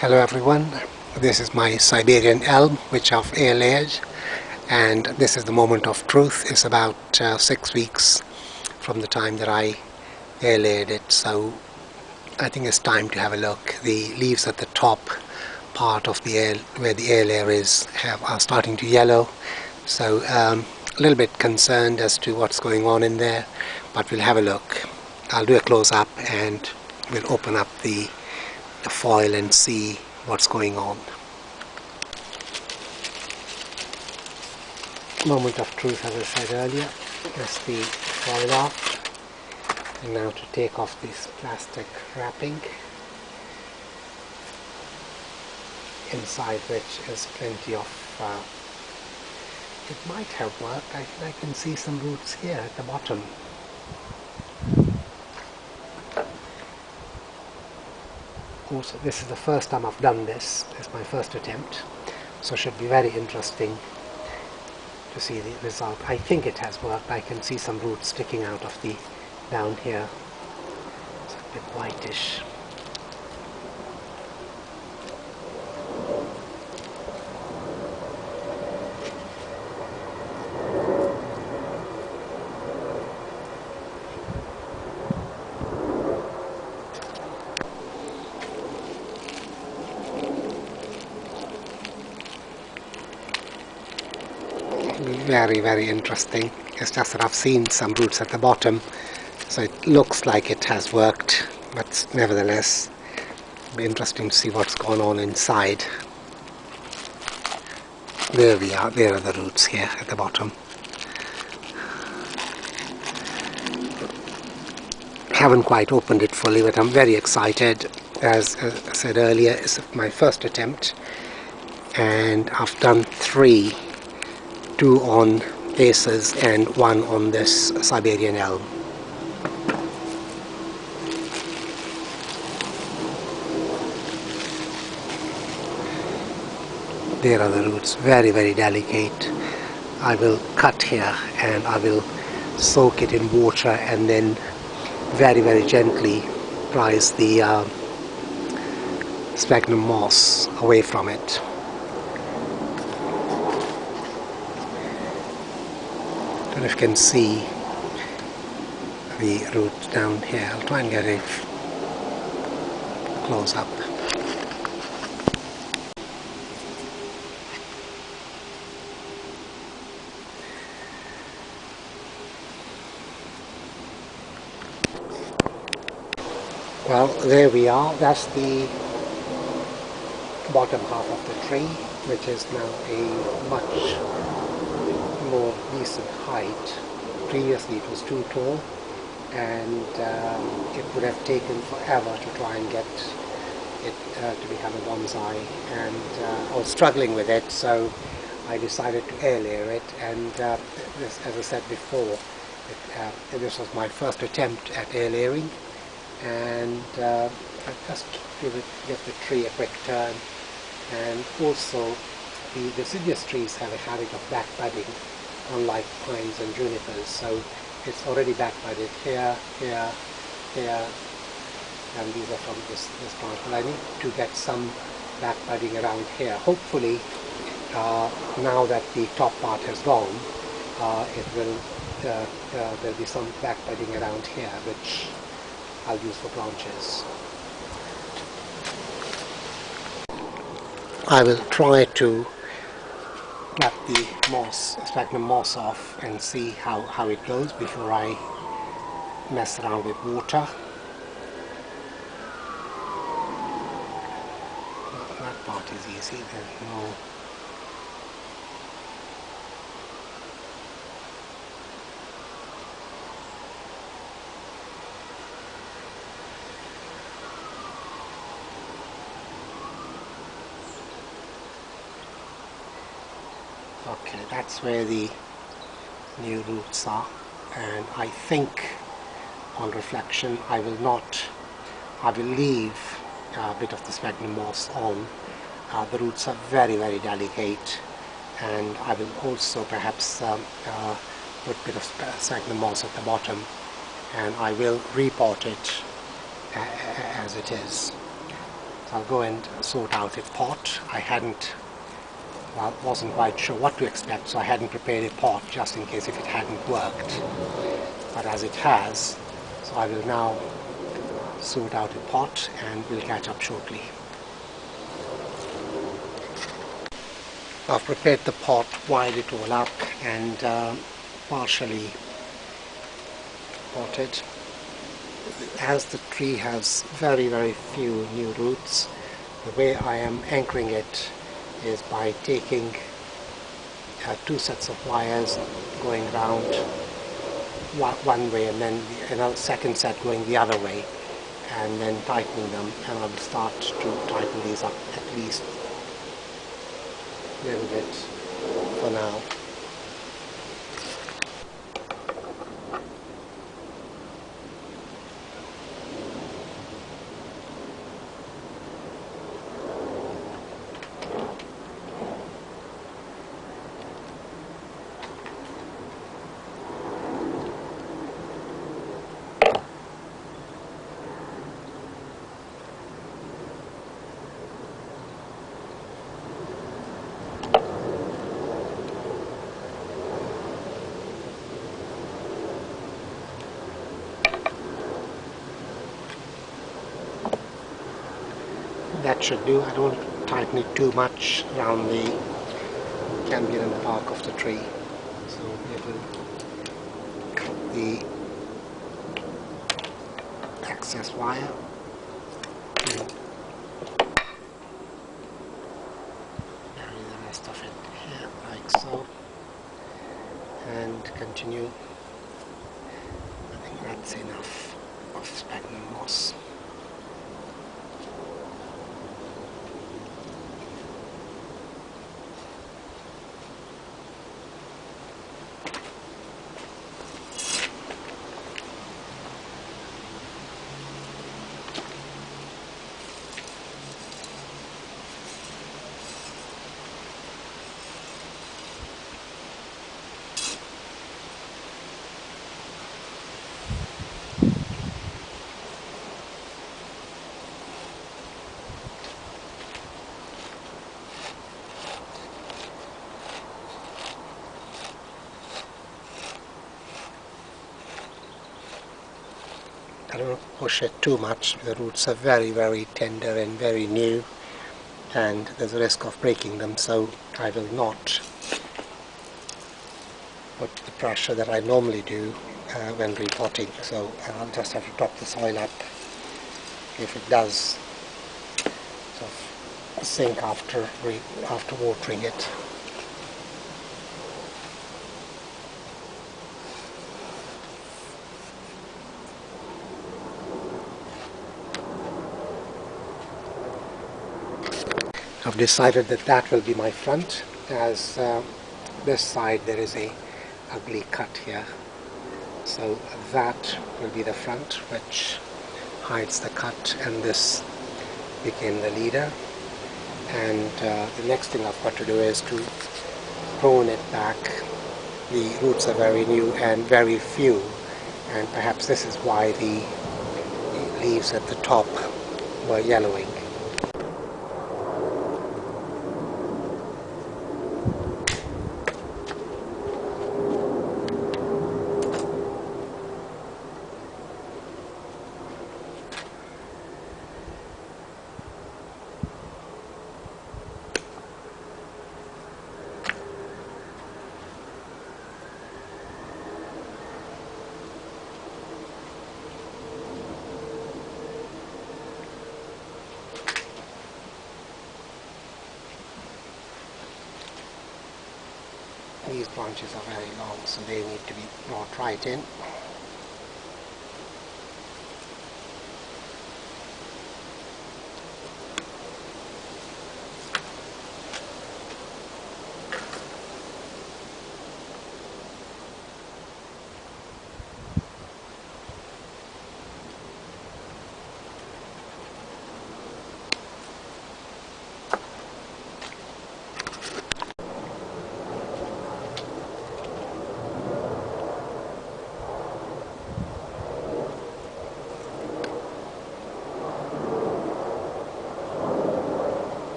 Hello everyone, this is my Siberian Elm which I've air layered, and this is the moment of truth. It's about 6 weeks from the time that I air layered it, so I think it's time to have a look. The leaves at the top part of the air, where the air layer is, are starting to yellow, so a little bit concerned as to what's going on in there, but we'll have a look. I'll do a close-up and we'll open up the foil and see what's going on. Moment of truth, as I said earlier. That's the foil off, and now to take off this plastic wrapping, inside which is plenty of it might have worked. I can see some roots here at the bottom. Also, this is the first time I've done this. It's my first attempt, so it should be very interesting to see the result. I think it has worked. I can see some roots sticking out of the down here. It's a bit whitish. Very interesting. It's just that I've seen some roots at the bottom, so it looks like it has worked, but nevertheless it'll be interesting to see what's going on inside. There we are. There are the roots here at the bottom. Haven't quite opened it fully, but I'm very excited. As I said earlier, it's my first attempt, and I've done 3. 2 on bases and 1 on this Siberian Elm. There are the roots, very delicate. I will cut here and I will soak it in water and then very gently prise the sphagnum moss away from it. I don't know if you can see the roots down here. I'll try and get a close up. Well, there we are. That's the bottom half of the tree, which is now a much more decent height. Previously it was too tall, and it would have taken forever to try and get it to become a bonsai, and I was struggling with it, so I decided to air layer it, and this, as I said before, this was my first attempt at air layering, and I just give the tree a quick turn. And also the deciduous trees have a habit of back budding, unlike pines and junipers, so it's already back budded here, and these are from this branch, but I need to get some back budding around here. Hopefully now that the top part has gone, there'll be some back budding around here, which I'll use for branches. I will try to cut the moss, sphagnum moss off, and see how it goes before I mess around with water. That part is easy, there's no... Okay, that's where the new roots are, and I think on reflection I will leave a bit of the sphagnum moss on. The roots are very delicate, and I will also perhaps put a bit of sphagnum moss at the bottom, and I will repot it as it is. So I'll go and sort out a pot. Wasn't quite sure what to expect, so I hadn't prepared a pot just in case if it hadn't worked. But as it has, so I will now sort out a pot and we'll catch up shortly. I've prepared the pot, wired it all up and partially potted. As the tree has very few new roots, the way I am anchoring it is by taking two sets of wires going round one way and then another second set going the other way, and then tightening them, and I will start to tighten these up at least a little bit for now. That should do. I don't tighten it too much around the cambium and bark of the tree. So we will cut the excess wire and bury the rest of it here like so, and continue. I think that's enough of sphagnum moss. I don't push it too much. The roots are very tender and very new, and there's a risk of breaking them, so I will not put the pressure that I normally do when repotting. So I'll just have to top the soil up if it does sort of sink after watering it. I've decided that that will be my front, as this side there is a ugly cut here, so that will be the front, which hides the cut, and this became the leader. And the next thing I've got to do is to prune it back. The roots are very new and very few, and perhaps this is why the leaves at the top were yellowing. These branches are very long, so they need to be brought right in.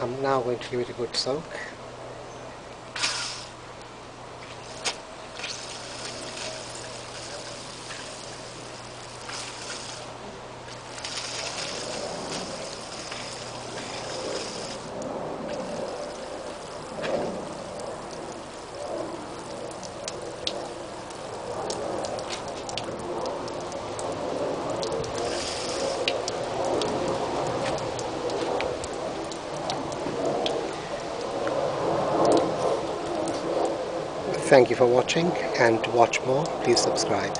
I'm now going to give it a good soak. Thank you for watching, and to watch more, please subscribe.